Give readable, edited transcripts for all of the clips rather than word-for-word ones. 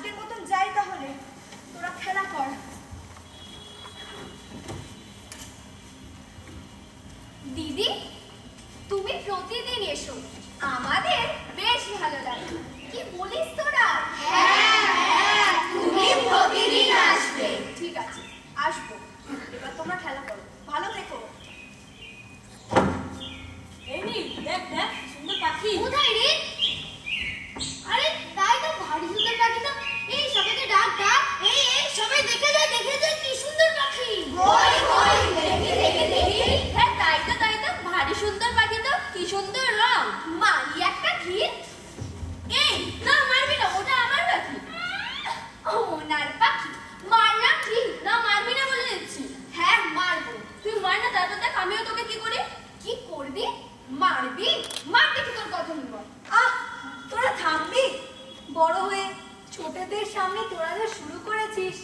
আজকের মতন যাই তাহলে, তোরা খেলা কর। দিদি, তুমি প্রতিদিন এসো, আমাদের বেশ ভালো লাগে। কি বলিস তোরা? হ্যাঁ, তুমি প্রতিদিন আসবে। ঠিক আছে, আসবো। এবার তোমরা খেলা করো, ভালো থেকো। এই নি, দেখ দেখ সুন্দর পাখি। কোথায় রে? আরে তাই তো, ভারী সুন্দর পাখি তো। এই সবাইকে ডাক ডাক। এই সবাই দেখে যায় কি সুন্দর পাখি। ওই দেখি। হ্যাঁ তাই তো, ভারী সুন্দর পাখি তো, কি সুন্দর রং। মারি একটা ঢিল। এই না, মারবি না, ওটা আমার পাখি। ওনার পাখি, মারলাম ঢিল। না মারবি না বলে দিচ্ছি। হ্যাঁ মারবো। তুই মার না, তারপর দেখ আমিও তোকে কি করি। কি করবি? মারবি? মার দেখি তোর কথা নিব। আহ, তোরা থামবি? বড় হয়ে ছোটদের সামনে তোরা যা শুরু করেছিস,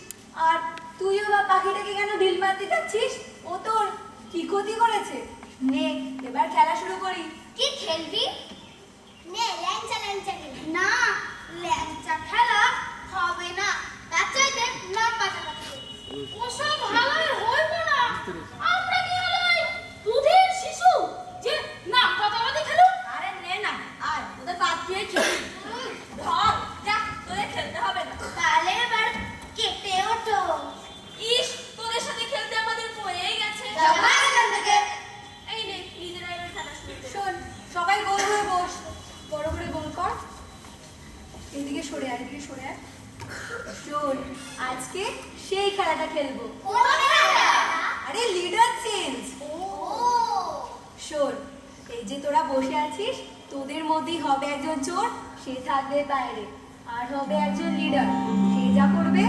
আর তুইও বা পাখিটাকে কেন ঢিল মারতে যাচ্ছিস? ও তোর কি ক্ষতি করেছে? নে, এবার খেলা শুরু করি। কি খেলবি? নে ল্যাংচা খেলি। না, ল্যাংচা খেলা হবে না। তার চাইতে নাম পাকাপাকি। ওসব হালাই হইব না। আমরা কি হালাই? দুধের শিশু যে নাম পাকাপাকি খেলো? আরে নে না, আর ওদের বাদ দিয়ে খেলি। ধর, যা, তোদের খেলতে হবে না। তাহলে এবার কেটে ওঠো। ইস, তোদের সাথে খেলতে আমাদের বয়েই গেছে। যাবা এখান থেকে। এই নে, নিজেরা এবার খেলা শুরু কর। শোন, সবাই গোল হয়ে বস। বড় করে গোল কর। এদিকে সরে আয়, এদিকে সরে আয়। শোন, আজকে সেই খেলাটা খেলবো। কোন খেলা? আরে লিডার চেঞ্জ। ও শোন, এই যে তোরা বসে আছিস, তোদের মধ্যেই হবে একজন চোর, সে থাকবে বাইরে। আর হবে একজন লিডার, সে যা করবে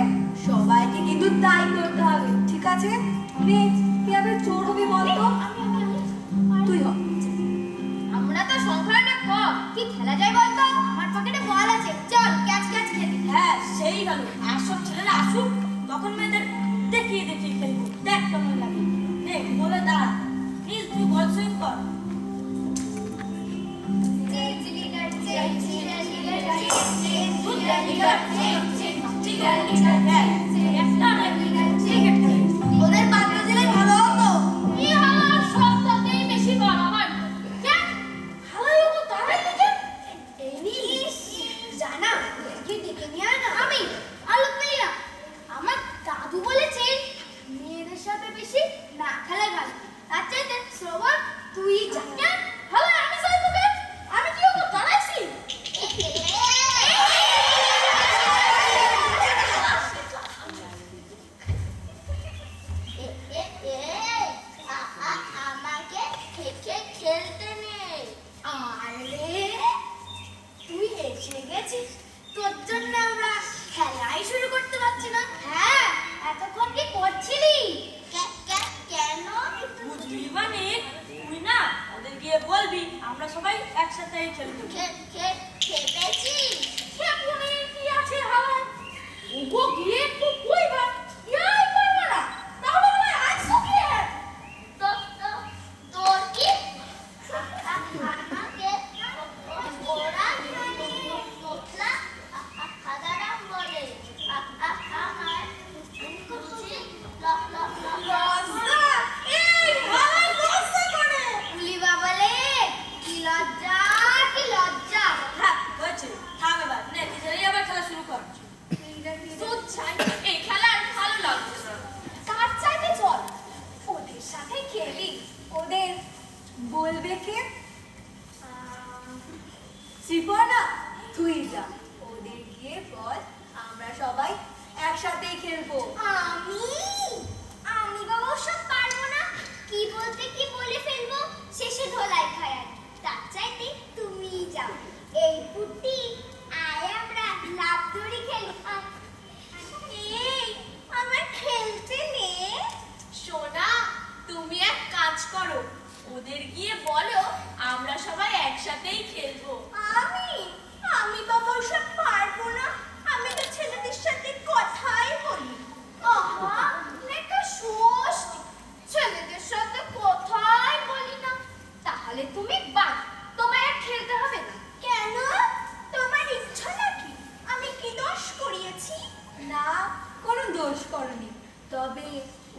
সবাইকে কিন্তু তাই করতে হবে, ঠিক আছে? নে, কিভাবে চোর হবি বলতো? তুই হ। আমরা তো সংখ্যাটা কম, কি খেলা যায় বলতো? আমার পকেটে বল আছে, চল ক্যাচ খেলি। হ্যাঁ, সেই ভালো। আর সব ছেলেরা আসুক, তখন মেয়েদের দেখিয়ে খেলবো। দেখ কেমন লাগে। নে, বলে দাঁড়া। নীল, তুই বল সুইং কর। চেঞ্জ লিডার, চেঞ্জ লিডার, ওদের বাচ্চা দিলে ভালো হতো। কি হলো? সবটাতেই বেশি বাড়াবাড়ি। কেন? হালাই হবো তারাই থেকে? এই নিস, জানা, কি ডেকে নিয়ে আয় না। আমি আলোক নেই না। আমার দাদু বলেছে মেয়েদের সাথে বেশি না খেলাই ভালো। তার চাইতে শ্রবণ তুই যা। কেন? ভালো, আমি চাই তোকে। আমি কি হবো দাঁড়াইছি? আমাকে খেলতে নেই। আরে তুই এসে গেছিস, তোর জন্য আমরা খেলাই শুরু করতে পারছি না। হ্যাঁ, এতক্ষণ কি করছিলি? কেন? বুঝলি মানে, তুই না ওদের গিয়ে বলবি আমরা সবাই একসাথে খেলবো। খেপেছি। খেপুনের কি আছে হাওয়া? ওগো গিয়ে একটু কইবা, ইয়াই পারবা না। তাহলে আমার আইসো কি? তোর কি? আমাকে ওরা তোতলা হাদারাম বলে। আমার কুচি লজ্জা। এই হাওয়া লজ্জা করে। উলি বাবালে, কি লজ্জা। হ্যাঁ, হয়েছে, থাম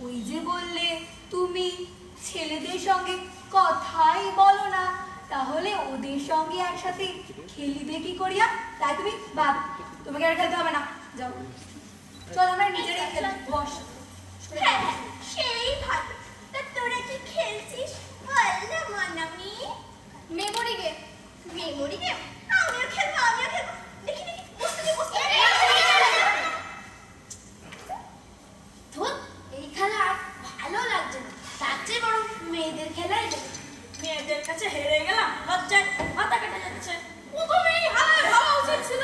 ওই যে বললে তুমি ছেলেদের সঙ্গে কথাই বলো না, তাহলে ওদের সঙ্গে একসাথে খেলিবে কি করিয়া? তাই তুমি ভাব, তোমাকে আর খেলতে হবে না, যাও চল আমরা নিজেরাই খেলি, বস। হ্যাঁ, সেই ভালো। তা তোরা কি খেলছিস বল না Monami? Memory game. Memory game? আমিও খেলবো, আমিও খেলবো। দেখি দেখি, বসতে দে, বসতে দে। ধুর, এই খেলা আর ভালো লাগছে না, তার চেয়ে বরং মেয়েদের খেলাই যাবে। মেয়েদের কাছে হেরে গেলাম, লজ্জায় মাথা কেটে যাচ্ছে। প্রথমেই হালায় ভাবা উচিত ছিল,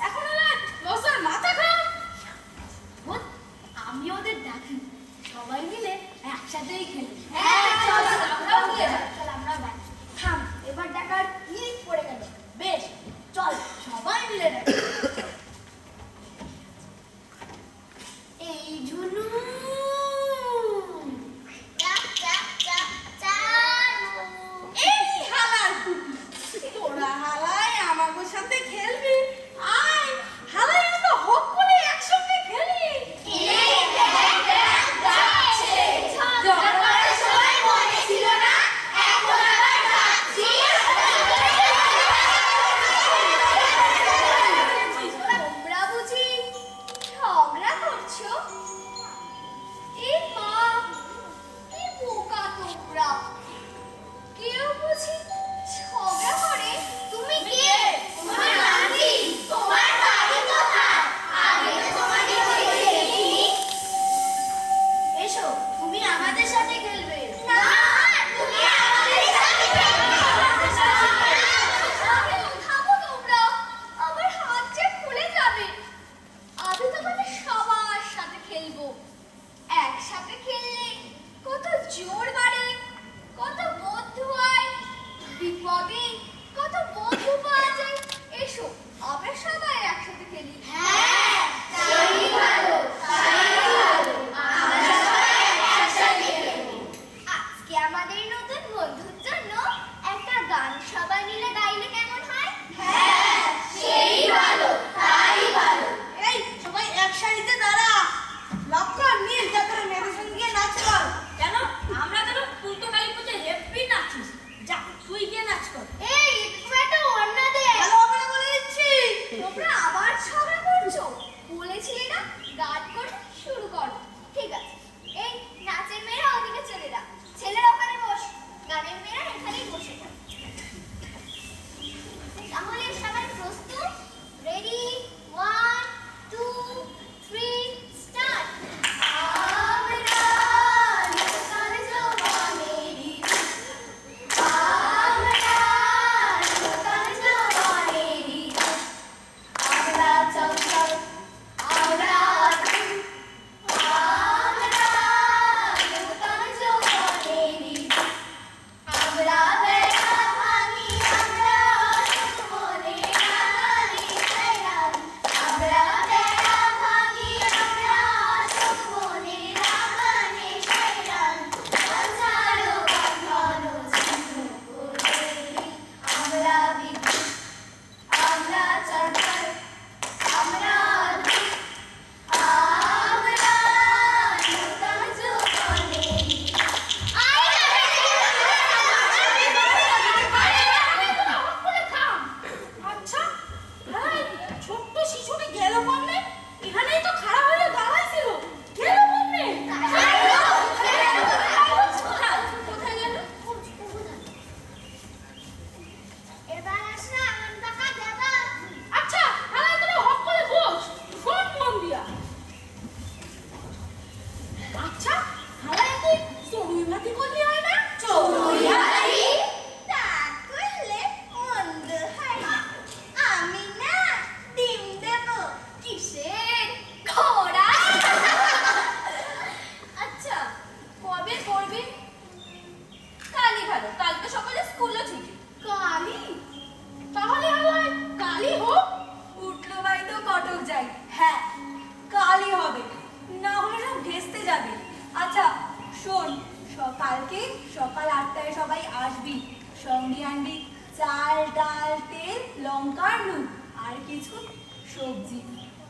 এখন হালায় লজ্জার মাথা খারাপ। ধুর, আমি ওদের ডাকি, সবাই মিলে একসাথেই খেলি। হ্যাঁ, চল, চল, আমরাও গিয়ে যাই। চল আমরা যাই। থাম, এবার ডাকার ঠিক পড়ে গেল। বেশ, চল সবাই মিলে ডাকি। এই ঝুনু, চাপ, চাপ, চাপ, চাপ। এই হালার কুকুর, তোরা হালায় আমাদের সাথে খেলবি? আয়, হালায় আমরা হক করে একসঙ্গে খেলি। এই দেখ, দেখ, যাচ্ছে। ঝগড়া করার সময় মনে ছিল না, এখন আবার ডাকছিস। তোমরা বুঝি ঝগড়া করছো? এই মা, কি বোকা তোমরা! কেউ বুঝি ঝগড়া করে? তুমি কে? তোমার নাতি? তোমার বাড়ি কোথায়? আগে তো তোমাকে কেউ দেখিনি। এসো, তুমি আমাদের সাথে খেলবে। না, তুমি আমাদের সাথে খেলবে। থামো তোমরা, আমার হাত যে খুলে যাবে। আমি তোমাদের সবার সাথে খেলবো। একসাথে খেললে কত জোর বাড়ে, কত বন্ধু হয়, বিপদে কত বন্ধু পাওয়া যায়। এসো, আমরা সবাই একসাথে খেলি। হ্যাঁ, তাই ভালো, তাই ভালো। আমরা সবাই একসাথে খেলবো। আজকে আমাদের নতুন বন্ধুর জন্য একটা গান সবাই মিলে গাইলে কেমন হয়? হ্যাঁ, সেই ভালো, তাই ভালো। এই সবাই এক সারিতে দাঁড়া, লক্ষ্য নীল যাত্রা মেয়েদের সঙ্গে গিয়ে নাচ কর। কেন? আমরা কেন উল্টো কালী পুজো হেব্বি নাচিস? যা, তুই গিয়ে নাচ কর। এই, তুমি একটা অন্য দে। ভালো হবে না বলে দিচ্ছি। তোমরা আবার ঝগড়া করছো? বলেছিলে না গান করে শুরু করো। ঠিক আছে, এই নাচের মেয়েরা ওদিকে চলে যা, ছেলেরা ওখানে বস, গানের মেয়েরা এখানেই বসে পড়। তাহলে সবাই প্রস্তুত? Ready, 1 2 3 start. আমরা নতুন জওয়ানেরি, আমরা নতুন জওয়ানেরি, আমরা চঞ্চল, আমরা অদ্ভুত, আমরা নতুন জওয়ানেরি, আমরা বেড়া ভাঙি, আমরা মনে রাঙানি খাইরান, আমরা বেড়া ভাঙি, আমরা মনে রাঙানি খাইরান, হাজারো বন্ধন ছিন্ন করে, আমরা বিদ্যুৎ, আমরা চঞ্চল, আমরা অদ্ভুত, আমরা নতুন জওয়ানেরি। আচ্ছা, ভাই, ছোট্ট শিশুটি গেল কমনে? এখানেই তো খাড়া হয়ে দাঁড়াইছিল, গেল কমনে? কোথায় গেল? এবার আসলে আনন্দ টাকা দেবা। আচ্ছা, হালাই তোরা হক করে বস, শোন মন দিয়া। আচ্ছা, হালাই তুই চড়ুই ভাতি করলি হয় না? চড়ুই ভাতি? তা করলে মন্দ হয় না। আমি না ডিম দেবো। কিসের? ঘোড়া? আচ্ছা, কবে করবে? কালই ভালো, কাল তো সকালে স্কুলও ছুটি। কালি? তাহলে হালায় কালই হোক। উঠলো ভাই তো কটক যাই। হ্যাঁ, কালই হবে, না হলে সব ভেস্তে যাবে। আচ্ছা শোন, কালকে সকাল 8টায় সবাই আসবি। সঙ্গে আনবি চাল, ডাল, তেল, লঙ্কা, নুন আর কিছু সবজি।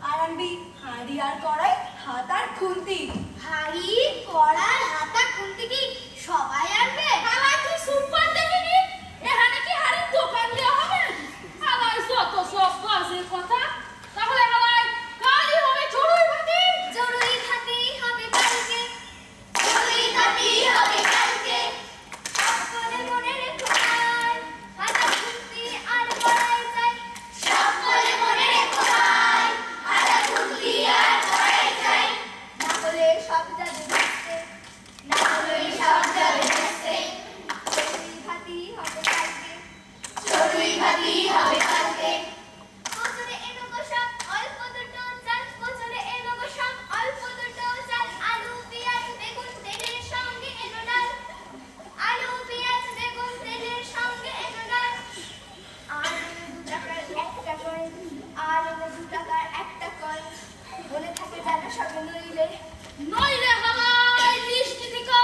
আর আনবি হাঁড়ি আর কড়াই, হাত আর খুন্তি। হাড়ি কড়াই হাতা খুন্তি কি সবাই আনবে? আমার তুই সুপার দেখিনি এখানে কি হাড়ির দোকান দেওয়া হবে নাকি? আমার যত সব বাজে কথা। তাহলে আমার কালই হবে চড়ুই ভাতি। চড়ুই ভাতি হবে কালকে, চড়ুই ভাতি হবে কালকে। সকলে মনে রেখো ভাই, হাতা খুন্তি আর কড়াই চাই। সকলে মনে রেখো ভাই, হাতা খুন্তি আর কড়াই চাই। না হলে সব যাবে ভেস্তে, না হলে সব যাবে ভেস্তে। চড়ুই ভাতি হবে কালকে, চড়ুই ভাতি হবে কালকে। কোচরে এনো গো সব অল্প দুটো চাল, কোচরে এনো গো সব অল্প দুটো চাল। আলু পেঁয়াজ বেগুন তেলের সঙ্গে এনো ডাল, আলু পেঁয়াজ বেগুন তেলের সঙ্গে এনো ডাল। আর এনো 2 টাকার একটা কয়েন, আর এনো 2 টাকার একটা কয়েন। মনে থাকে যেন সবে নইলে, নইলে হাওয়ায় বৃষ্টি থেকে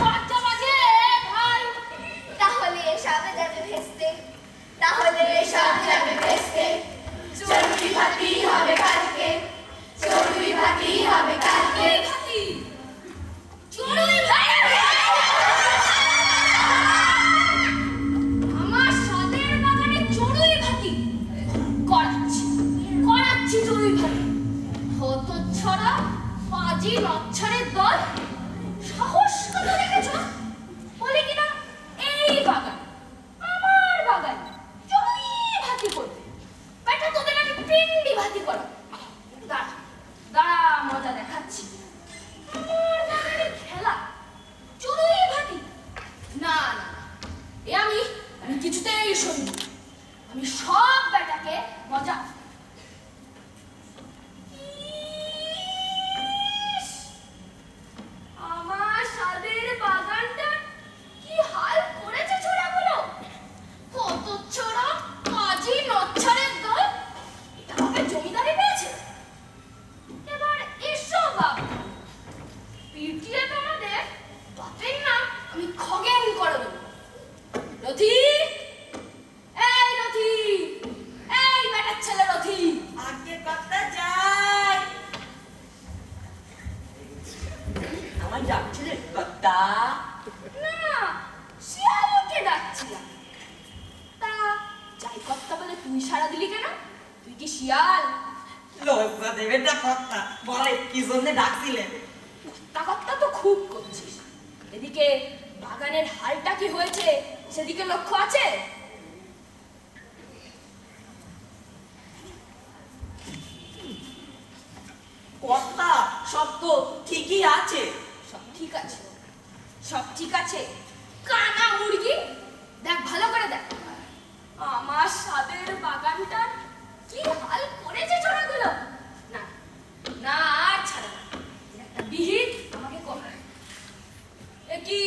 বাচ্চা বাজে ভাই। তাহলে সব যাবে ভেস্তে, তাহলে সব যাবে ভেস্তে। চড়ুই ভাতি হবে কালকে, চড়ুই ভাতি হবে কালকে। চড়ুই ভাতি, চড়ুই ভাতি। আমার সাদের বাগানে চড়ুই ভাতি করাচ্ছি, করাচ্ছি চড়ুই ভাতি। হতচ্ছাড়া পাজি নচ্ছারের দল, সাহস কত দেখেছ? বলে কিনা এই বাগান, আমার বাগান চড়ুই ভাতি করবে। বেটা তোদের আমি পিন্ডি ভাতি করো। দাঁড়া দাঁড়া, মজা দেখাচ্ছি। আমার বাগানের খেলা চড়ুই ভাতি? না না না, এ আমি কিছুতেই শুনি। আমি সব বেটাকে মজা। ইস, আমার সাদের বাগানটা কি হাল করেছে ছোড়াগুলো। কত ছোড়া কাজী নচ্ছারের দল, এটা হবে জমিদারি পেয়েছে। এবার এসো বাবা, পিটিয়ে তোমাদের বাপের নাম আমি খগেন করে দেবো। রথি, এই রথি, এই বেটার ছেলে রথি। আগে কথা যাই। আমার যাচ্ছিলে কথা। না, শিয়ালকে ডাকছিলাম। তা যাই কর্তা বলে তুই সারা দিলি কেন? তুই কি শিয়াল? লজ্জা দেবে না কথা। বলে কি জন্য ডাকছিলেন? কর্তা তো খুব করছিস। এদিকে বাগানের হালটা কি হয়েছে সেদিকে লক্ষ্য আছে? কথা সব তো ঠিকই আছে। সব ঠিক আছে, সব ঠিক আছে। কানা মুরগি, দেখ ভালো করে দেখ। আমার সাদের বাগানটার কি হাল করেছে ছোড়াগুলো। না না, আর ছাড়া না, একটা বিহিত আমাকে কর। এ কি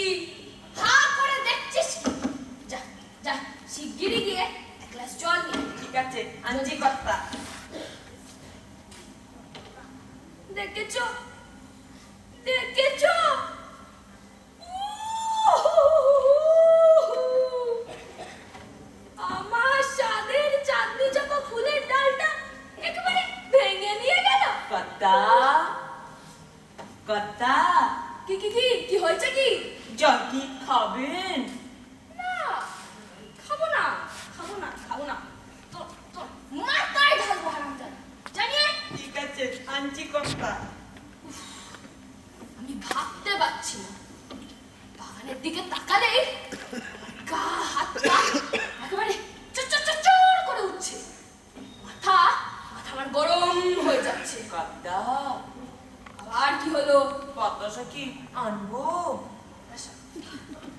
হা করে দেখছিস কি? যা যা, শিগগিরই গিয়ে এক গ্লাস জল নিয়ে আয়। ঠিক আছে, আনছি কথা। দেখেছো, দেখেছো? আমার সাদের চাঁদনি চাপা ফুলের ডালটা একেবারে ভেঙে নিয়ে গেল। কথা কথা কি কি কি কি হয়েছে কি? জল কি খাবেন? না, খাবো না, খাবো না, খাবো না। তোর তোর মাথায় ঢালবো হারামজাদা, জানিয়ে। ঠিক আছে, আনছি কথা। আমি ভাবতে পারছি না, বাগানের দিকে তাকালেই গা হাত পা একেবারে চর করে উঠছে। মাথা মাথা আমার গরম হয়ে যাচ্ছে। কথা আবার কি হলো? বাতাসা কি আনবো? বাতাসা,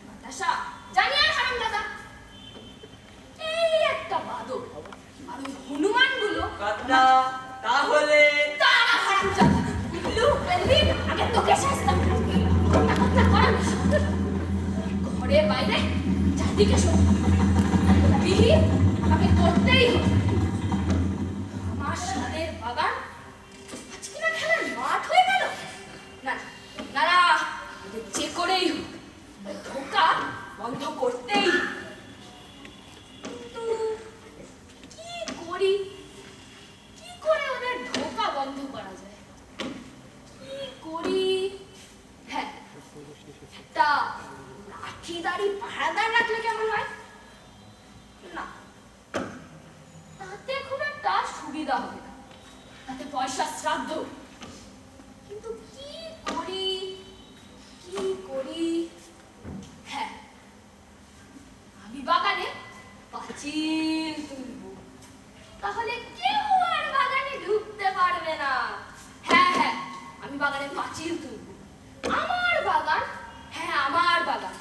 বাতাসা, জানিয়ে হারামজাদা। এই একটা বাদর আর ওই হনুমানগুলো কথা তাহলে তারা হারামজাদা। উল্লু বেল্লি, আগে তোকে শাস্তা করবো। কথা করার ঘরে বাইরে চারদিকে শোন, বিহি আমাকে করতেই হবে। আমার সাদের বাগান আজকে না খেলার মাঠ হয়ে গেল। না না না, ওদের যে করেই হোক ধোকা বন্ধ করতেই হবে। কিন্তু কি করি, কি করে দেওয়া হবে না, তাতে পয়সা শ্রাদ্ধ। কিন্তু কি করি কি করি? হ্যাঁ, আমি বাগানে পাঁচিল তুলব, তাহলে কেউ আর বাগানে ঢুকতে পারবে না। হ্যাঁ হ্যাঁ, আমি বাগানে পাঁচিল তুলব। আমার বাগান, হ্যাঁ আমার বাগান।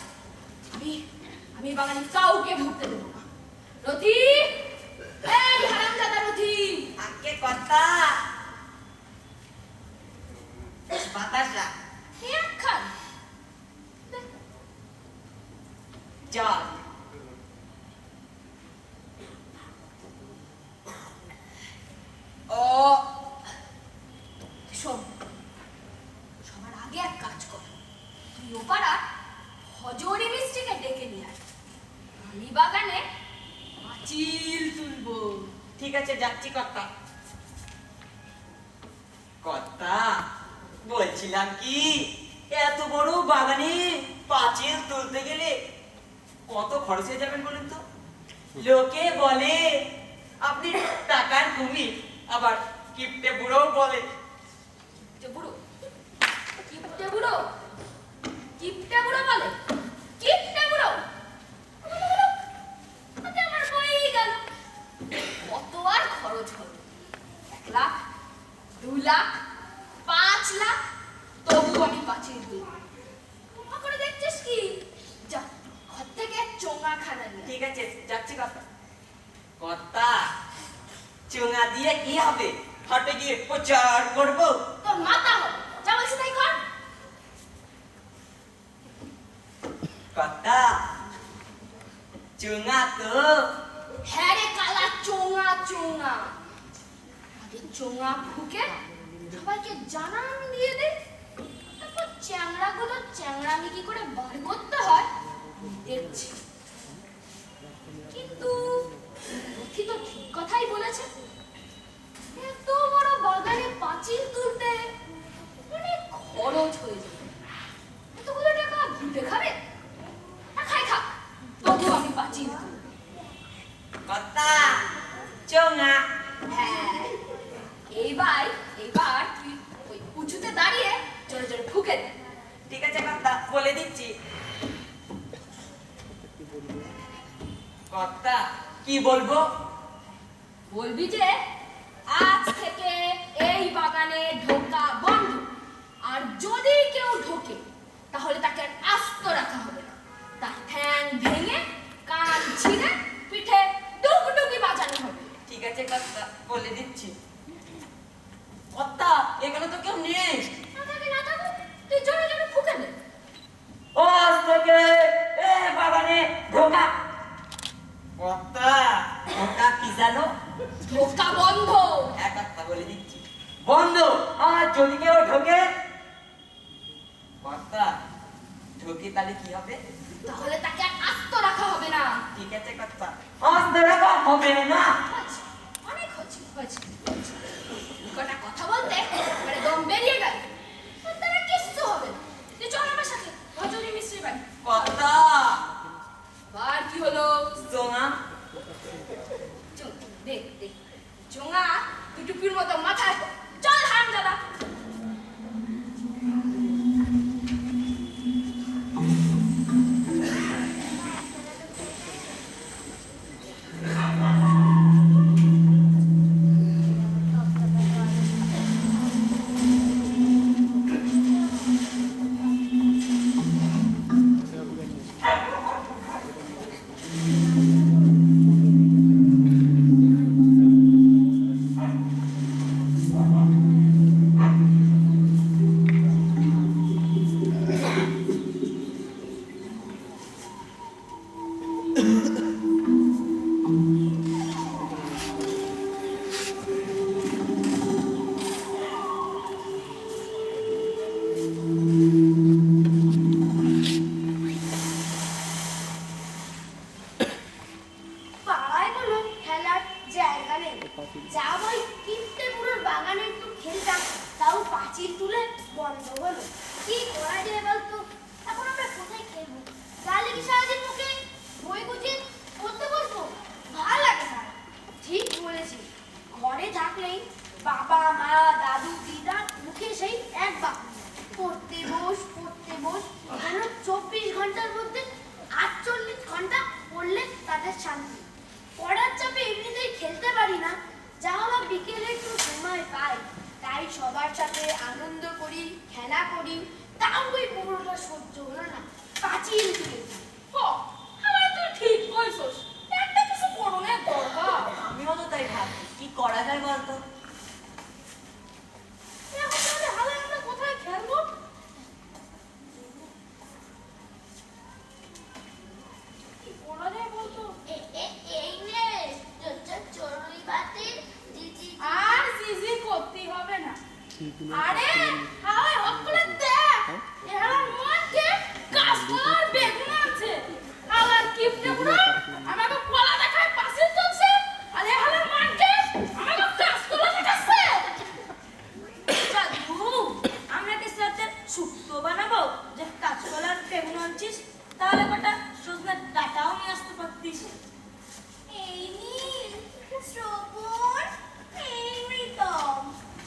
আমি বাগানে কাউকে ঢুকতে দেবো না। রথি, এই হারামজাদা রথি! আগে কথা বাতাসা একখান জল ও শোন, সবার আগে এক কাজ কর, তুই ও পাড়ার হজরি মিস্ত্রিকে ডেকে নিয়ে আয়। আমি বাগানে পাঁচিল তুলবো। ঠিক আছে, যাচ্ছি কর্তা। কর্তা, বলছিলাম কি, এত বড় বাগানে পাঁচিল তুলতে গেলে কত খরচ হয়ে যাবেন বলুন তো? লোকে বলে আপনি টাকার কুমির, আবার কিপটে বুড়ো বলে। কিপটে বুড়ো? কিপটে বুড়ো? কিপটে বুড়ো বলে? কিপটে বুড়ো? তাতে আমার হয়েই গেল। কত আর খরচ হবে? 1 লাখ, 2 লাখ, 5 লাখ, তবু আমি পাঁচিল তুলব। করে দেখছিস কি? যা, ঘর থেকে চোঙা খানা নিয়ে আয়। ঠিক আছে, যাচ্ছি কর্তা। কর্তা, চুঙা দিয়ে কি হবে? হাটে গিয়ে প্রচার করবো? তোর মাথা হবে, যা বলছি তাই কর। কর্তা, চুঙা তো হ্যাঁ রে কালা, চোঙা চোঙা। আগে চোঙা ফুকে সবাইকে জানান দিয়ে দে, তারপর চ্যাংড়াগুলো চ্যাংড়ামি কি করে বার করতে হয় দেখছি। কিন্তু রথি তো ঠিক কথাই বলেছে, এত বড় বাগানে পাঁচিল তুলতে অনেক খরচ হয়ে যাবে। এতগুলো টাকা ভুটে খাবে না? খাই থাক, তবু আমি পাঁচিল তুলব। কর্তা, চুঙা। হ্যাঁ, এইবার তুই ওই উঁচুতে দাঁড়িয়ে জোরে জোরে ফুঁকে দে। ঠিক আছে কর্তা, বলে দিচ্ছি। কর্তা, কি বলবো? বলবি যে আজ থেকে এই বাগানে ঢোকা বন্ধ, আর যদি কেউ ঢোকে তাহলে তাকে আর আস্ত রাখা হবে না। তার ঠ্যাং ভেঙে, কান ছিঁড়ে, পিঠে ডুগডুগি বাজানো হবে। ঠিক আছে কর্তা, বলে দিচ্ছি। কর্তা, এখানে তো কেউ নেই। না থাকে না থাকুক, তুই জোরে জোরে ফুঁকে দে। ও আজ থেকে এ বাগানে ঢোকা। কর্তা, ওটা কি জানো? ঢোকা বন্ধ। এক কথা বলে দিচ্ছি, বন্ধ। আর যদি কেউ ঢোকে, কর্তা, ঢোকে তাহলে কি হবে? তাহলে তাকে আর আস্ত রাখা হবে না। ঠিক আছে কর্তা, আজ দেখা হবে না। হয়েছে, অনেক হয়েছে। কটা কথা বলতে মানে দম বেরিয়ে গেল, তোর দ্বারা কিচ্ছু হবে না। তুই চল আমার সাথে হজরি মিস্ত্রি বাড়ি। কর্তা, আর কি হলো? চোঙা। দেখ চোঙা তুই টুপির মতো মাথায়, চল হারামজাদা। পাড়ায় কোনো খেলার জায়গা নেই, যা ওই কিপ্টে বুড়োর বাগানে একটু খেলতাম, তাও পাঁচিল তুলে বন্ধ হলো। কি করা যায় বলতো? এখন আমরা কোথায় খেলবো? তাহলে কি সারাদিন মুখে বই গুছিয়ে পড়তে বসবো? ভালো লাগে না। ঠিক বলেছি, ঘরে ঘরে থাকলেই বাবা মা দাদু দিদা মুখে সেই একবার পড়তে বস যেন 24 ঘন্টার মধ্যে 48 ঘন্টা পড়লে তাদের শান্তি। পড়ার চাপে এমনিতেই খেলতে পারি না, যা হলো বিকেলে একটু সময় পাই, তাই সবার সাথে আনন্দ করি, খেলা করি। তাও ওই পুরোটা সহ্য হলো না, পাঁচিল তুলেছি। আমার তো ঠিক কইছস, একটা কিছু করণের দরকার। আমিও তো তাই ভাবছি, কি করা যায় বলতো? এখন তাহলে হালে আমরা কোথায় খেলবো? কি করা যায় বলতো? এই নে চড়ুই ভাতির জিজি আর জিজি করতেই হবে না। আরে হাওয়ায় হট করে দেখ, এর মধ্যে কাঁচকলার বেগুন আছে। হাওয়ার কিপটে পুরো আমাকে কলা দেখায় পাশে চলছে, আর এ হাওয়ার মাঠে আমাকে কাঁচকলা দেখাচ্ছে। জাদু, আমরা কি সাথে শুক্তো বানাবো? যে কাঁচকলার বেগুন আনছিস, তাহলে কটা সজনের ডাটাও নিয়ে আসতে পারতিস। এই নীল শ্রবণ এই মৃতম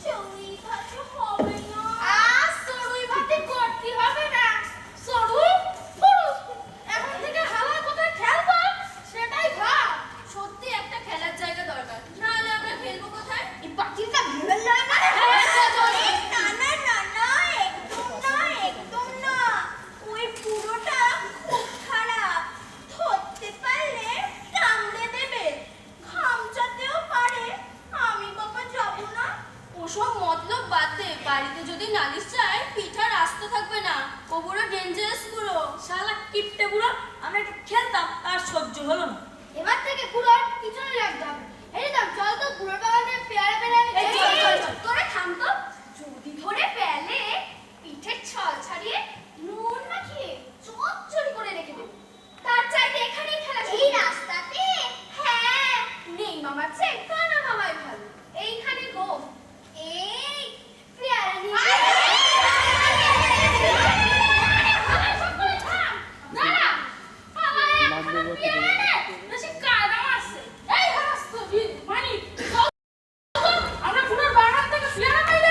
চড়ুই ভাতি হবে না আর চড়ুই ভাতি করতে হবে না। এখন থেকে হাওয়া কোথায় খেলবো সেটাই ভাব। সত্যি একটা খেলার জায়গা দরকার, নাহলে আমরা খেলবো কোথায়? এই পাঁচিলটা ভেঙে যায় না। না না না না একদম না ওই পুরোটা খুব খারাপ ধরতে পারলে কামড়ে দেবে খামচাতেও পারে আমি বাবা যাব না ওসব মতলব বাদ দে, বাড়িতে যদি নালিশ চায় পিঠার রাস্তা থাকবে না। ও বুড়ো ডেঞ্জারাস বুড়ো, শালা কিপটে বুড়ো। আমরা একটু খেলতাম, আর সহ্য হলো না। এবার থেকে পুরোর পিছনে লাগতে হবে। এই দাম চল তো পুরোর বাগানে পেয়ারা পেয়ারা এই চল। তোরা থাম তো। যদি ধরে পেলে পিঠের ছল ছাড়িয়ে নুন মাখিয়ে চচ্চড়ি করে রেখে দেব। তার চাইতে এখানেই খেলা এই শুরু। রাস্তাতে হ্যাঁ নেই মামার চেয়ে কানা মামাই ভালো। এইখানে গো এই পেয়ারা নিয়ে দাঁড়া, হাওয়ায় একখানা পেয়ারা দে, বেশি কায়দা মারছে। এই হাসতো মানে আমরা পুরো বাগান থেকে পেয়ারা পাইলে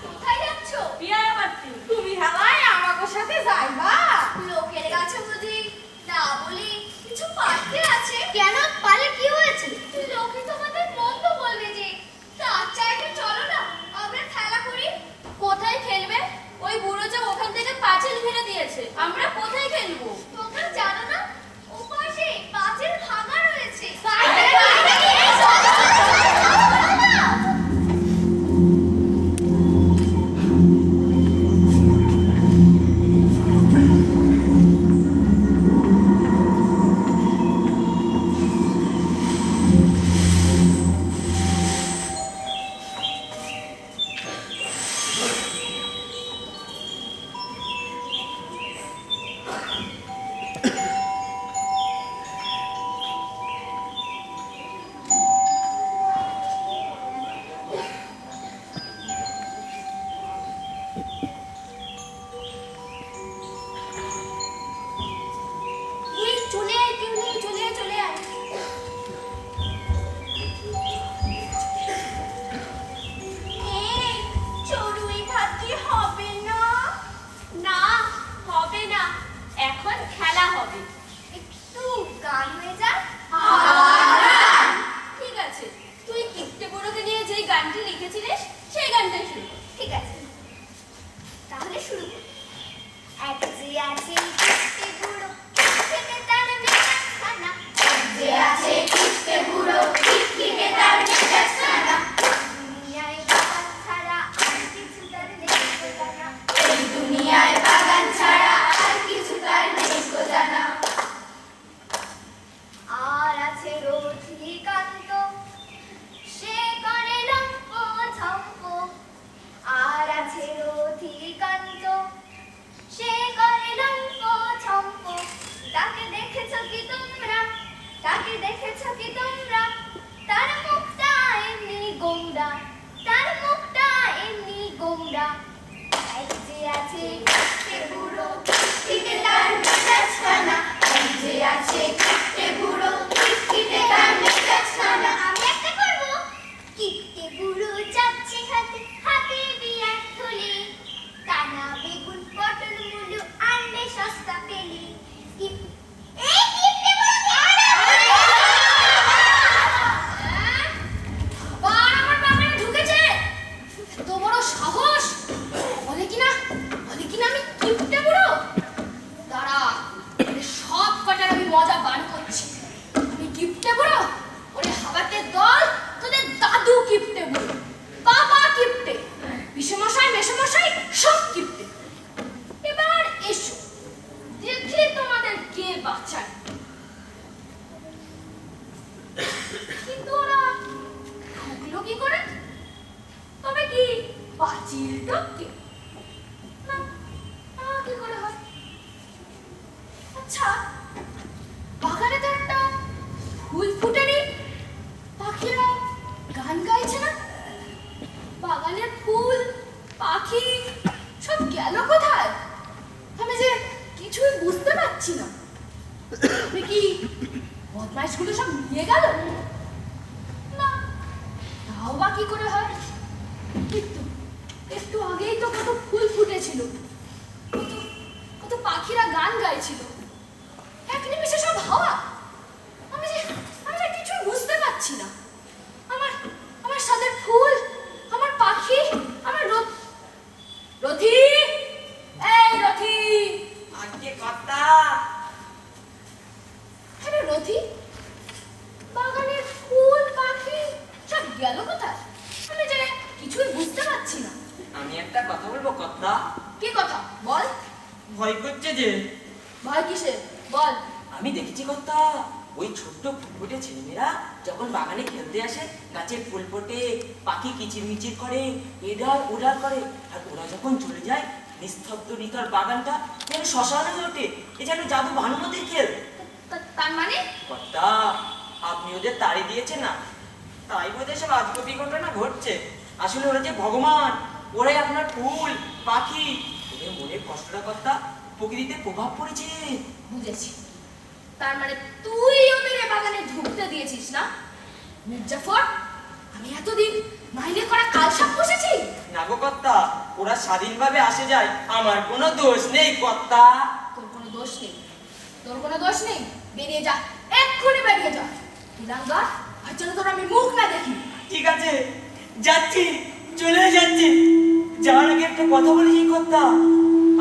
কোথায় যাচ্ছ? পিয়ারা পারতি। তুমি হাওয়ায় আমাকে সাথে যাইবা? লোকের কাছে বুঝি না বলি কিছু পারতে আছে কেন পালে কি হয়েছে? লোকে তোমাদের মন্দ বলবে যে তার চাইতে চলো না আমরা খেলা করি কোথায় খেলবে? ওই বুড়ো যে ওখান থেকে পাঁচিল ফেলে দিয়েছে, আমরা কোথায় খেলবো? তোমরা জানো না ওপাশে পাঁচিল ভাঙা রয়েছে এই চলে আয়, কেউ নেই, চলে আয়। এই চড়ুই ভাতি হবে না না, হবে না, এখন খেলা হবে। একটু গান হয়ে যাক ঠিক আছে, তুই কিপটে বুড়োকে নিয়ে যেই গানটি লিখেছিলিস সেই গানটাই শুরু কর। ঠিক আছে তাহলে শুরু করি এক যে আছে কিপটে বুড়ো খেতে তার মেজাজ খানা যে আছে কিপটে বুড়ো খেতে তার মেজাজ খানা দুনিয়ায় বাগান ছাড়া আর কিছু তার নেই গো জানা এই দুনিয়ায় বাগান ছাড়া আর কিছু তার নেই গো জানা আর আছে রজনীকান্ত সে করে লম্প ঝম্প আর কিপটে বুড়ো যাচ্ছে হাতে হাতে বিয়ার থলে, কানা বেগুন পটল মুলো আনবে সস্তা পেলে। এই কিপটে বুড়ো আবার আমার বাগানে ঢুকেছে, এত বড় সাহস! বলে কিনা আমি কিপটে বুড়ো। দাঁড়া, এদের সব কটার আমি মজা বার করছি। আমি কিপটে বুড়ো, ওরে হাবাতের দল, তোদের দাদু কিপটে বুড়ো, বাবা কিপটে, পিসেমশাই মেসোমশাই সব কিপটে। এবার এসো, দেখি তোমাদের কে বাঁচায়। কিন্তু ওরা ঢুকলো কি করে? তবে কি পাঁচিল টপকে? না, কি করে হয়? আচ্ছা, বাগানে তো একটা ফুল ফুটেনি, পাখিরা গান গাইছে না? বাগানের ফুল, পাখি সব গেল কোথায়? আমি যে কিছুই বুঝতে পারছি না। তবে কি বদমাইশগুলো সব নিয়ে গেল? না, তাও বা কি করে হয়? কিন্তু একটু আগেই তো কত ফুল ফুটেছিল, কত পাখিরা গান গাইছিল, এক নিমিষে সব হাওয়া। আমি যে কিছুই বুঝতে পারছি না। আমার সাদের ফুল, আমার পাখি, আমার রথি, এই রথি! আজকে কর্তা আরে রথি, বাগানের ফুল পাখি সব গেল কোথায়? আমি যে কিছুই বুঝতে পারছি না। আমি একটা কথা বলবো কর্তা। কি কথা বল? ভয় করছে যে। ভয় কিসের বল? আমি দেখেছি কর্তা, ওই ছোট্ট ফুটফুটে ছেলেমেয়েরা যখন বাগানে খেলতে আসে, গাছে ফুল ফোটে, পাখি কিচিরমিচির করে, এডাল ওডাল করে, আর ওরা যখন চলে যায় নিস্তব্ধ নিতর বাগানটা যেন শ্মশান হয়ে ওঠে। এ যেন জাদু ভানুমতির খেল। তার মানে? কর্তা, আপনি ওদের তাড়ি দিয়েছেন না, তাই বোধহয় সব আজগবি ঘটনা ঘটছে। আসলে ওরা যে ভগবান, ওরাই আপনার ফুল পাখি। ওদের মনের কষ্টটা কর্তা প্রকৃতিতে প্রভাব পড়েছে। বুঝেছি, তার মানে তুই ওদের এ বাগানে ঢুকতে দিয়েছিস না? মির্জাফর, আমি এতদিন মাইনে করা কালসাপ বসেছি। না গো কর্তা, ওরা স্বাধীনভাবে আসে যায়, আমার কোনো দোষ নেই কর্তা। তোর কোনো দোষ নেই, তোর কোনো দোষ নেই। বেরিয়ে যা, এক্ষুনি বেরিয়ে যা। ইলাঙ্গার, আর যেন তোর আমি মুখ না দেখি। ঠিক আছে, যাচ্ছি, চলে যাচ্ছি। যাওয়ার আগে একটা কথা বলেছি কর্তা,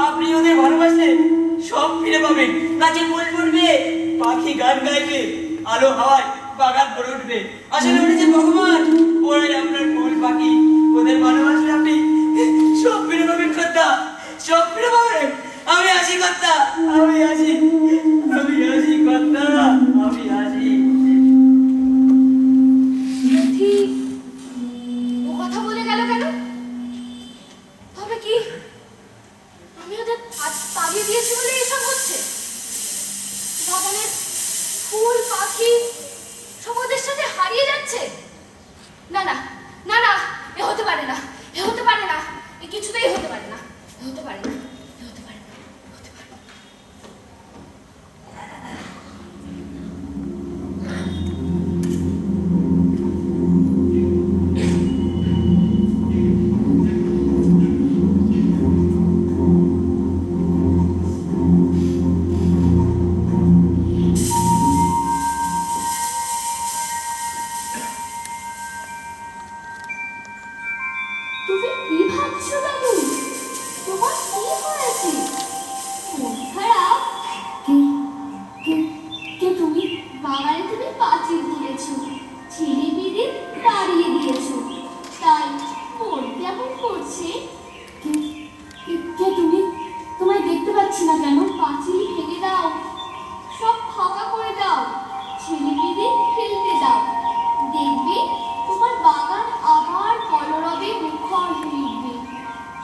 আপনি ওদের ভালোবাসলে সব ফিরে পাবেন। গাছে ফুল ফুটবে, পাখি গান গাইবে, আলো হাওয়ায় বাগান ভরে উঠবে। আসলে ওরা যে ভগবান, ওরাই আপনার ফুল পাখি। ওদের ভালোবাসলে আপনি সব ফিরে পাবেন কর্তা, সব ফিরে পাবেন। আমি আসি কর্তা, আমি আসি কর্তা, আমি আসি। ঠিক, ও কথা বলে গেল কেন? তবে কি আমি ওদের তাড়িয়ে দিয়েছি বলে এসব হচ্ছে? বাগানের ফুল পাখি সব ওদের সাথে হারিয়ে যাচ্ছে? না না না না, এ হতে পারে না, এ হতে পারে না, এ কিছুতেই হতে পারে না, এ হতে পারে না, এ হতে পারে না, হতে পারে না। তুমি কি ভাবছো দাদু? তোমার কি হয়েছে? মন খারাপ? কে তুমি? বাগানে তুমি পাঁচিল তুলেছো, ছেলে মেয়েদের তাড়িয়ে দিয়েছো, তাই মন কেমন করছে? কে তুমি? তোমায় দেখতে পাচ্ছি না কেন? পাঁচিল ভেঙে দাও, সব ফাঁকা করে দাও, ছেলে মেয়েদের খেলতে দাও, দেখবে তোমার বাগান আবার কলরবে মুখর হয়ে উঠবে,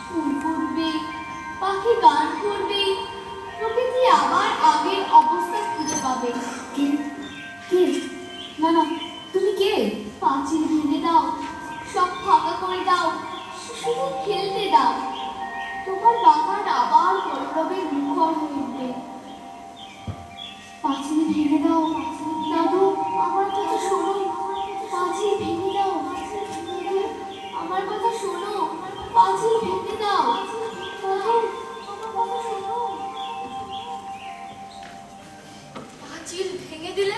ফুল ফুটবে, পাখি গান করবে, প্রকৃতি আবার আগের অবস্থা ফিরে পাবে। কে? না না, তুমি কে? পাঁচিল ভেঙে দাও, সব ফাঁকা করে দাও, শুধু খেলতে দাও, তোমার বাগান আবার কলরবে মুখর হয়ে উঠবে। পাঁচিল ভেঙে দাও দাদু, আমার কথা শোনো, পাঁচিল ভেঙে দাও। পাঁচিল ভেঙে দাও। পাঁচিল ভেঙে দিলে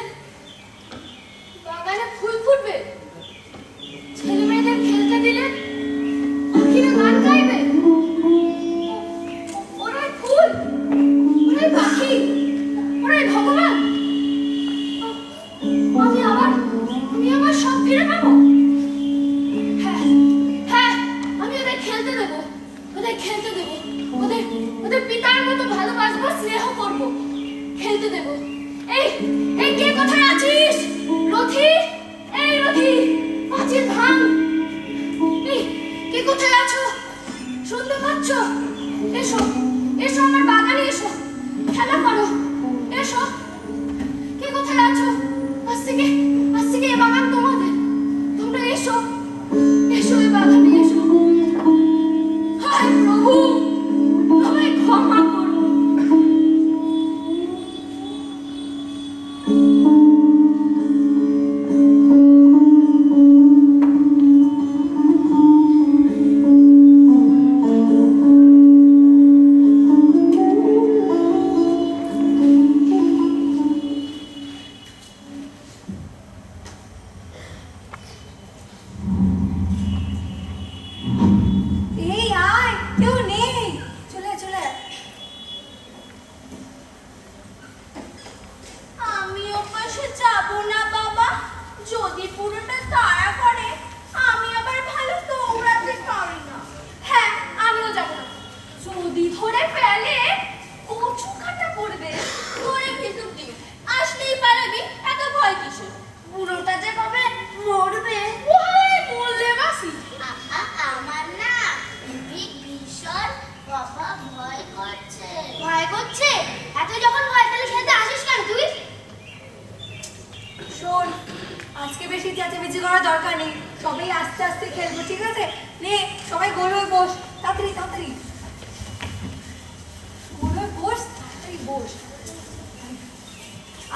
বাগানে ফুল ফুটবে, ছেলে মেয়েদের খেলতে দিলে পাখিরা গান গাইবে। ওরাই ফুল, ওরাই পাখি, ওরাই ভগবান। আমি আবার সব ফিরে পাবো। হ্যাঁ হ্যাঁ, আমি ওদের খেলতে দেবো, ওদের খেলতে দেবো, ওদের ওদের পিতার মতো ভালোবাসবো, স্নেহ করবো, খেলতে দেবো। এই এই কে কোথায় আছিস? রথি, এই রথি, পাঁচিল ভাঙ। এই কে কোথায় আছো? শুনতে পাচ্ছ? এসো এসো আমার বাগানে এসো, খেলা করো, এসো। কে কোথায় আছো? আজ থেকে এ বাগান তোমাদের, তোমরা এসো এসো, এ বাগানে এসো। হায় প্রভু, আমায় ক্ষমা করো। এই আয়, কেউ নেই, চলে আয়, চলে আয়। আমি ওপাশে যাবো না বাবা, যদি পুরোটা তাড়া করে আমি আবার ভালো দৌড়াতে পারি না। হ্যাঁ, আমিও যাবো না। যদি ধরে ফেলে কচু কাটা পড়বে। ধরে কিন্তু দিন, আসলেই পালাবি, এত ভয় কিসের? পুরোটা যে কবে মরবে। ওই বললে বাসি। আমার না ভীষণ বাবা ভয় করছে। ভয় করছে? এত যখন ভয় তাহলে খেতে আসিস কেন তুই? শোন, আজকে বেশি চেঁচামেচি করার দরকার নেই, সবাই আস্তে আস্তে খেলবো, ঠিক আছে? নে সবাই গোল হয়ে বস, তাড়াতাড়ি তাড়াতাড়ি গোল হয়ে বস, তাড়াতাড়ি বস।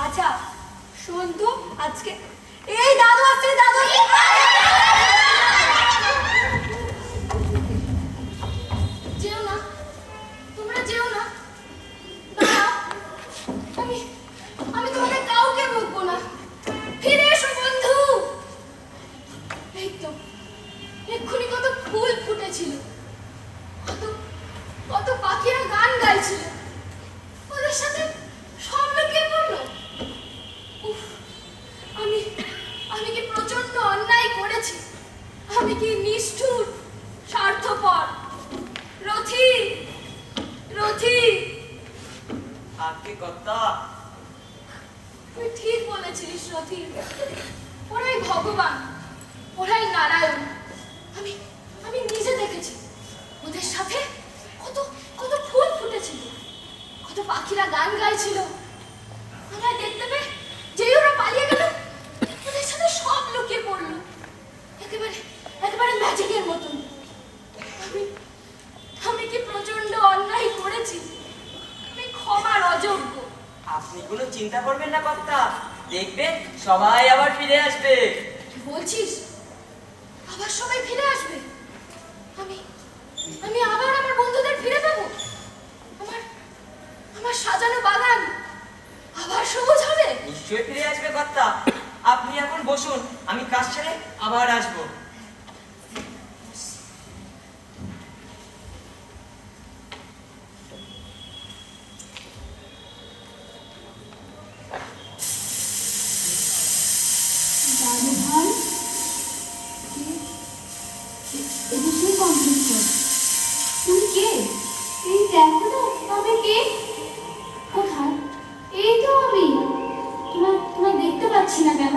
আচ্ছা শোন তো, আজকে এই দাদু আসছে, দাদু আসছে। যেও না, তোমরা যেও না, দাঁড়াও। আমি তোমাদের কাউকে বকবো না। ফিরে এসো বন্ধু। এই তো এক্ষুনি কত ফুল ফুটেছিল, কত কত পাখিরা গান গাইছিল, ওদের সাথে সব লোকে পড়লো। উফ, আমি কি প্রচন্ড অন্যায় করেছি, আমি কি নিষ্ঠুর, স্বার্থপর। রথি, রথি, আজকে কর্তা তুই ঠিক বলেছিলিস রথি, ওরাই ভগবান, ওরাই নারায়ণ। আমি নিজে দেখেছি ওদের সাথে কত কত ফুল ফুটেছিল, কত পাখিরা গান গাইছিল। আমায় দেখতে পেয়ে যেই ওরা পালিয়ে গেল, ওদের সাথে সব লুকিয়ে পড়লো, একেবারে একেবারে ম্যাজিকের মতন। আমি কি প্রচন্ড অন্যায় করেছি, আমি ক্ষমার অযোগ্য। আপনি কোনো চিন্তা করবেন না কর্তা, দেখবেন সবাই আবার ফিরে আসবে। বলছিস আবার সবাই ফিরে আসবে? আমি আবার আমার বন্ধুদের ফিরে পাবো? আমার সাজানো বাগান আবার সবুজ হবে? নিশ্চয়ই ফিরে আসবে কর্তা, আপনি এখন বসুন, আমি কাজ ছেড়ে আবার আসবো। দাদু ভাই, এদেশেই কমপ্লিট কর। তুমি কে? এই দেখো না, আমি কে? কোথায়? এই তো আমি। তোমায় দেখতে পাচ্ছি না কেন?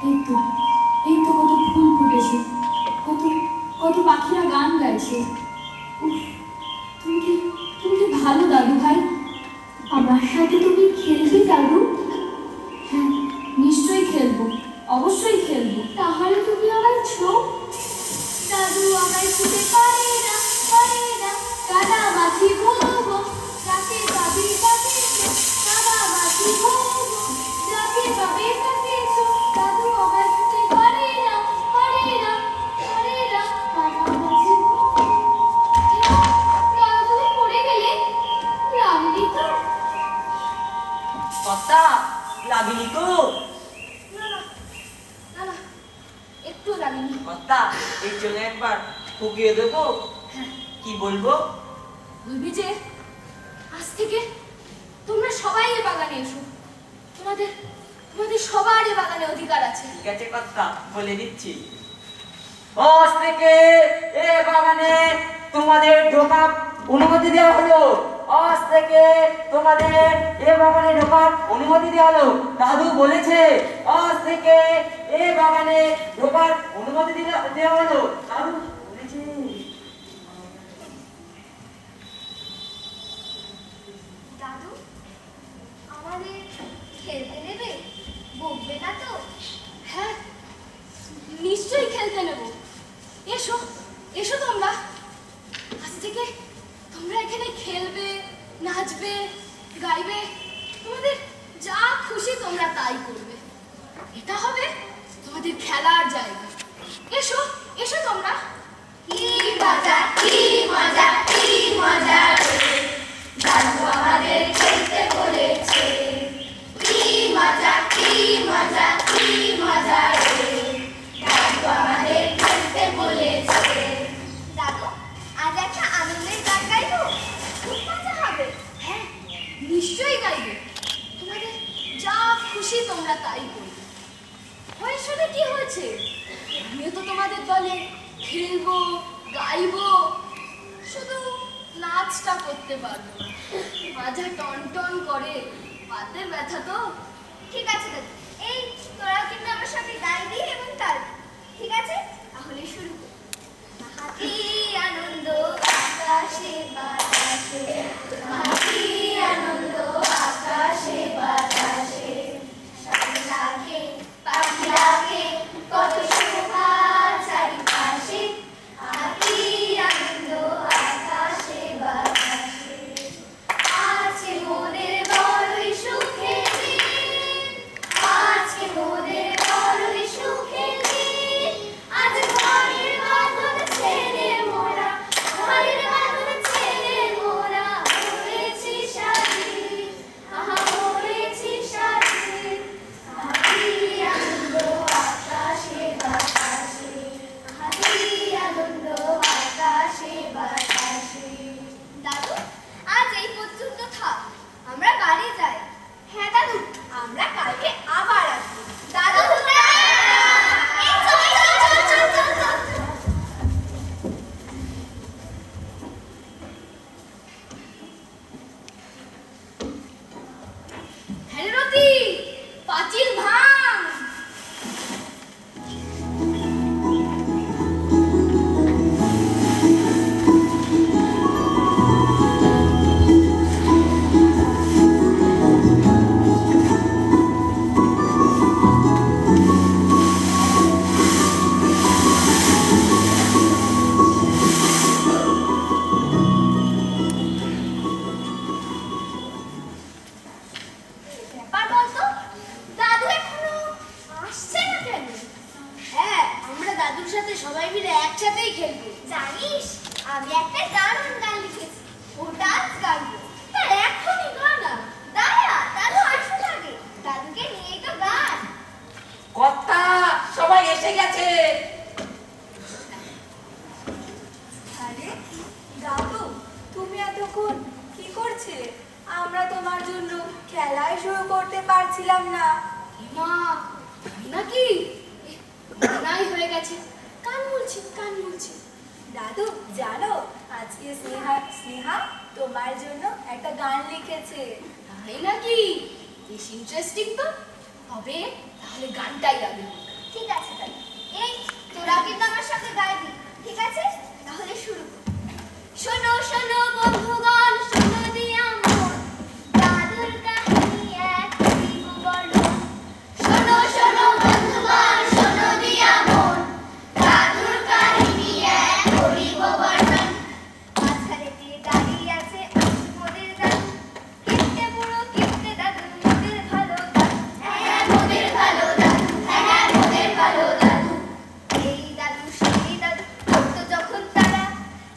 এই তো কত ফুল ফুটেছে, কত কত পাখিরা গান গাইছে। উফ, তুমি কি ভালো দাদু ভাই? আমার সাথে তুমি খেলবে দাদু? হ্যাঁ, নিশ্চয়ই খেলবো, অবশ্যই খেলবো। তাহলে তুমি আমায় ছো। দাদু আমায় ছুতে পারে না, কাদা মাছি ভোগো, যাকে পাবে তাকে ছো, কাদা মাছি ভোগো, যাকে পাবে তাকে ছো। দাদু আমায় ছুতে পারে না, কাদা মাছি পারিনি। কর্তা এই জন্য একবার ফুকিয়ে দেবো। কি বলবো? বলবি যে আজ থেকে তোমরা সবাই এ বাগানে এসো। তোমাদের তোমাদের সবার এ বাগানে অধিকার আছে। ঠিক আছে কর্তা, বলে দিচ্ছি। আজ থেকে এ বাগানে তোমাদের ঢোকার অনুমতি দেওয়া হলো। আজ থেকে তোমাদের এ বাগানে ঢোকার অনুমতি দেওয়া হলো। দাদু বলেছে আজ থেকে এ বাগানে ঢোকার অনুমতি দেওয়া হলো। দাদু বলেছে। দাদু আমাদের খেলতে নেবে? বকবে না তো? হ্যাঁ, নিশ্চয়ই খেলতে নেব। এসো এসো তোমরা। আজ থেকে তোমরা এখানে খেলবে, নাচবে, গাইবে, তোমাদের যা খুশি তোমরা তাই করবে। এটা হবে তোমাদের খেলার জায়গা। এসো এসো তোমরা। কি মজা, কি মজা, কি মজা রে, দাদু আমাদের খেলতে বলেছে। কি মজা, কি মজা, কি মজা রে, দাদু আমাদের খেলতে বলেছে। দাদু আজ একটা আনন্দের গান গাইবো, খুব মজা হবে। হ্যাঁ, নিশ্চয়ই গাইবে। তোমাদের যা খুশি তোমরা তাই করবে। ভয়ের সাথে কি হয়েছে? আমিও তো তোমাদের দলে খেলবো, গাইবো, শুধু নাচটা করতে পারবো না। মাজা টন টন করে, পাতের ব্যথা তো। ঠিক আছে দাদু, এই তোরাও কিন্তু আমার সঙ্গে গাইবি এবং তাল। ঠিক আছে, তাহলে শুরু করি। হাতি আনন্দ আকাশে বাতাসে, হাতি আনন্দ আকাশে বাতাসে, সাথে লাগে পাখি লাগে কত শোভা চারিপাশে। হাতি আনন্দ আকাশে বাতাসে, আছে মোদের বড়ই সুখের দিন, আছে মোদের বড়ই সুখের দিন। আজ ঘরের বাঁধন ছেড়ে মোরা, ঘরের বাঁধন ছেড়ে মোরা হয়েছি স্বাধীন, আহা হয়েছি স্বাধীন। হাতি আনন্দ আকাশে বাতাসে, হাতি আনন্দ আকাশে বাতাসে। দাদু আজ এই পর্যন্ত থাক, আমরা বাড়ি যাই। হ্যাঁ দাদু, আমরা কালকে আবার আসবো। দাদু এই চল চল চল চল চল চল। হ্যাঁ রে রতি, পাঁচিল ভাঙ। ব্যাপার বলতো, দাদু এখনো আসছে না কেন? হ্যাঁ, আমরা দাদুর সাথে সবাই মিলে একসাথেই খেলবো। জানিস আমি একটা দারুণ গান লিখেছি, ওটা আজ গাইবো। তা এখনই গা না, দাঁড়া দাদু আসুন আগে, দাদুকে নিয়ে তো গান। কর্তা সবাই এসে গেছে। আরে দাদু, তুমি এতক্ষণ কি করছিলে? আমরা তোমার জন্য খেলাই শুরু করতে পারছিলাম না। মা, নাকি নাই হয়ে গেছে। কান মুলছি, কান মুলছি। দাদু জানো, আজকে স্নেহা স্নেহা তোমার জন্য একটা গান লিখেছে। তাই নাকি? বেশ ইন্টারেস্টিং তো। হবে তাহলে গানটাই গাবি। ঠিক আছে দাদু, এই তোরা কিন্তু আমার সঙ্গে গাইবি। ঠিক আছে, তাহলে শুরু করি। শোনো শোনো বন্ধুগণ, শোনো দিয়া মন, দাদুর কাহিনী এক করিব বর্ণন। শোনো শোনো বন্ধুগণ, শোনো দিয়া মন, দাদুর কাহিনী এক করিব বর্ণন। মাঝখানেতে দাঁড়িয়ে আছে মোদের দাদু, কিপ্টে বুড়ো কিপ্টে দাদু, মোদের ভালো দাদু। হ্যাঁ মোদের ভালো দাদু, হ্যাঁ মোদের ভালো দাদু। এই দাদু সেই দাদু, করতো যখন তারা,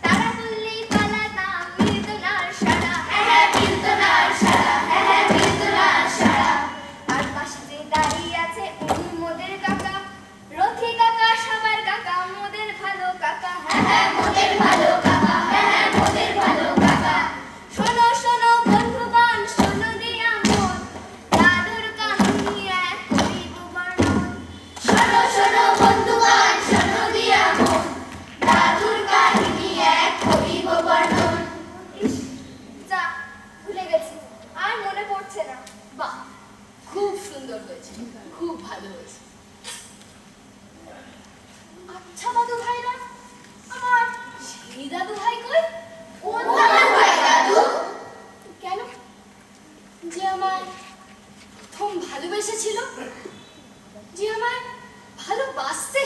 তারা বললেই পালা না, মৃদু না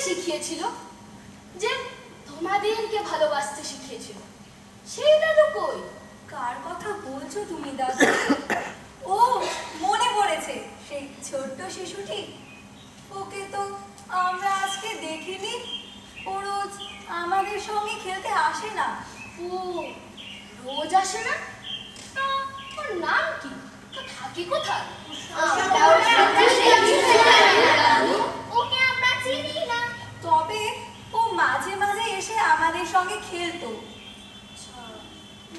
শিখিয়েছিল? যে তোমাদেরকে ভালোবাসতে শিখিয়েছিল, সেই দাদু কই? কার কথা বলছো তুমি দাদু? ও মনে পড়েছে, সেই ছোট্ট শিশুটি। ওকে তো আমরা আজকে দেখিনি। ও রোজ আমাদের সঙ্গে খেলতে আসে না। ও রোজ আসে না? তা ওর নাম কি? তা থাকে কোথায়? ওকে আমরা চিনি না। তবে ও মাঝে মাঝে এসে আমাদের সঙ্গে খেলতো।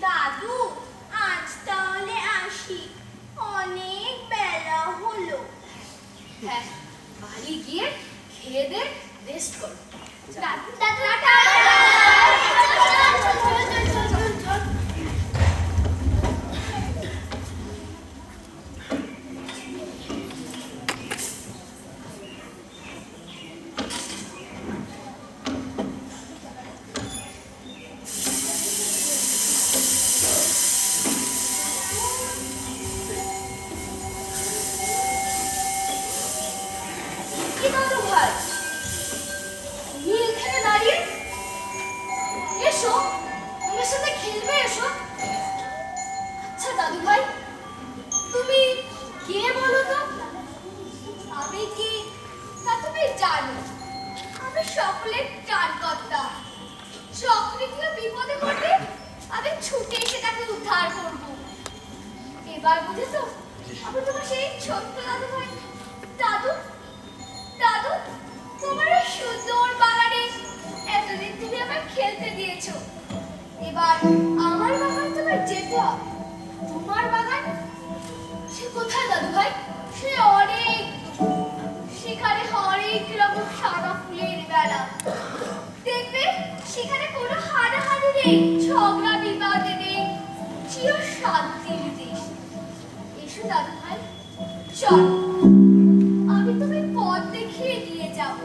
দাদু, আজ তাহলে আসি, অনেক বেলা হলো। হ্যাঁ, বাড়ি গিয়ে খেয়ে দে, রেস্ট করো। দাদু দাদু টাটা। কি দাদু ভাই, তুমি এখানে দাঁড়িয়ে? এসো, আমার সাথে খেলবে, এসো। আচ্ছা দাদু ভাই, তুমি কে বলো তো? আমি কি তা তুমি জানো? আমি সকলের ত্রাণকর্তা। যখনই কেউ বিপদে পড়বে, আমি ছুটে এসে তাকে উদ্ধার করব। এবার বুঝেছো? আমি তোমার সেই ছোট্ট দাদু ভাই। দাদু দাদু, তোমার ওই সুন্দর বাগানে এতদিন তুমি আমায় খেলতে দিয়েছো। এবার আমার বাগান তোমার যেতে হবে। তোমার বাগান? সে কোথায় দাদু ভাই? সে অনেক দূর। সেখানে হরেক রকম সাদা ফুলের বেলা। দেখবে সেখানে কোনো হানাহানি নেই, ঝগড়া বিবাদে নেই, চির শান্তির দেশ। এসো দাদু ভাই, চল, আমি তুমি পথ দেখিয়ে নিয়ে যাব।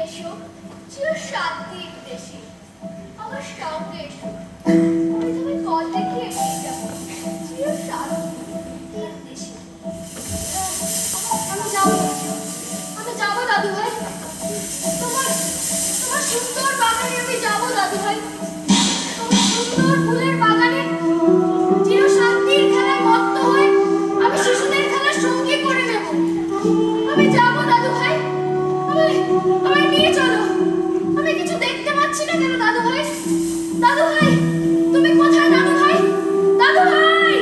এসো, চির শান্তির দেশে আমার সঙ্গে এসো। আমি তুমি পথ দেখিয়ে নিয়ে যাব চির শান্তির দেশে। আমি যাবো, আমি যাবো দাদু ভাই। তোমার তোমার সুন্দর বাগানে আমি যাবো দাদু ভাই। তোমার সুন্দর ফুলের বাগানে চির শান্তির খেলায় মত্ত হয়ে আমি শিশুদের খেলার সঙ্গী করে নেব। আমি যাবো দাদু ভাই, আমায় নিয়ে চলো। আমি কিছু দেখতে পাচ্ছি না কেন দাদু ভাই? দাদু ভাই, তুমি কোথায় দাদু ভাই? দাদু ভাই!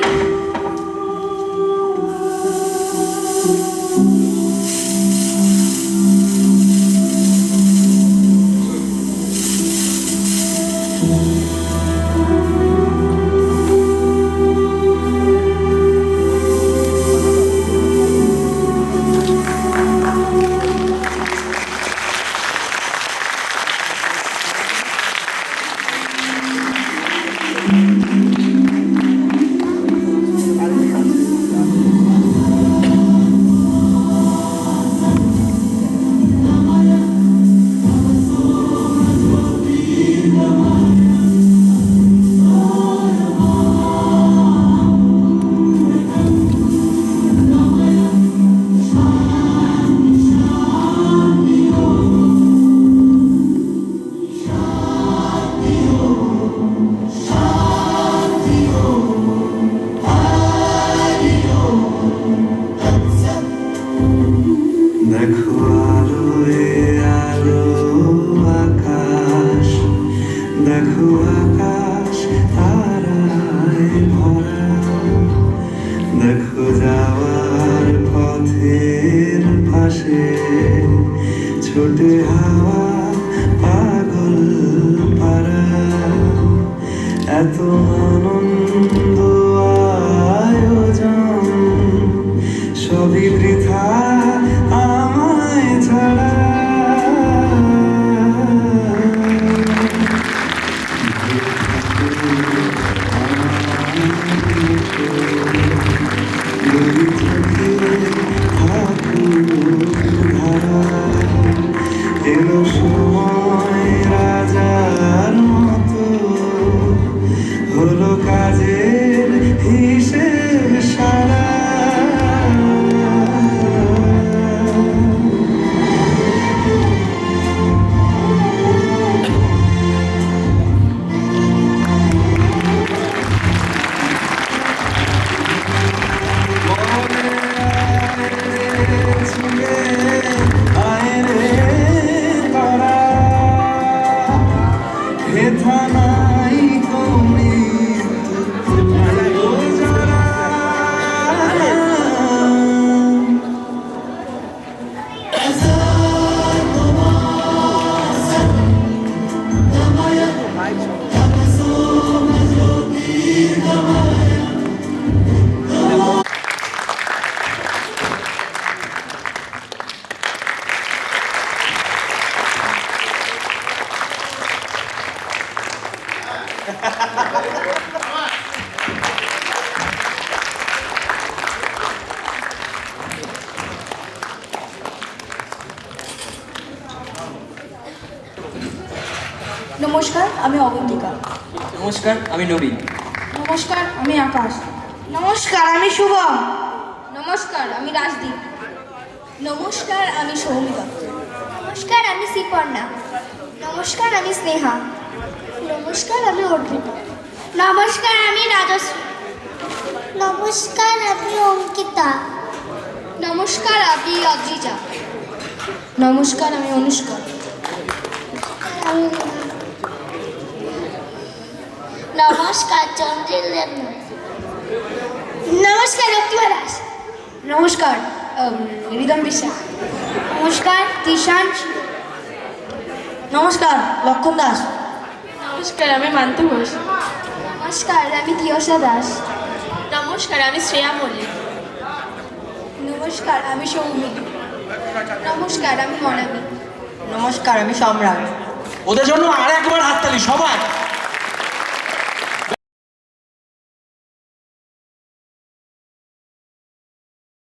দেখো আলোয় আলো আকাশ, দেখো আকাশ তারায় ভরা, দেখো যাওয়ার পথের পাশে ছোটে হাওয়া পাগল পারা। এত আনন্দ আয়োজন সবই বৃথা আমায় ছাড়া। এলো সময় রাজার মতো, হলো কার নমস্কার, আমি অবন্তিকা। নমস্কার, আমি নবীন। নমস্কার, আমি আকাশ। নমস্কার, আমি শুভম। নমস্কার, আমি রাজদীপ। নমস্কার, আমি সৌমিতা। নমস্কার, আমি সিপর্ণা। নমস্কার, আমি স্নেহা। নমস্কার, আমি অর্পিতা। নমস্কার, আমি রাজশ্রী। নমস্কার, আমি অঙ্কিতা। নমস্কার, আমি অদ্রিজা। নমস্কার, আমি অনুষ্কা। নমস্কার, চন্দ্রিল দেবনাথ। নমস্কার, রক্তিমা দাস। নমস্কার, রিদম বিশ্বাস। নমস্কার, তিশান। নমস্কার, লক্ষণ দাস। নমস্কার, আমি মান্তু ঘোষ। নমস্কার, আমি তিয়সা দাস। নমস্কার, আমি শ্রেয়া মল্লিক। নমস্কার, আমি সৌমি। নমস্কার, আমি মনামি। নমস্কার, আমি সম্রাট। ওদের জন্য আর একবার হাততালি সবাই।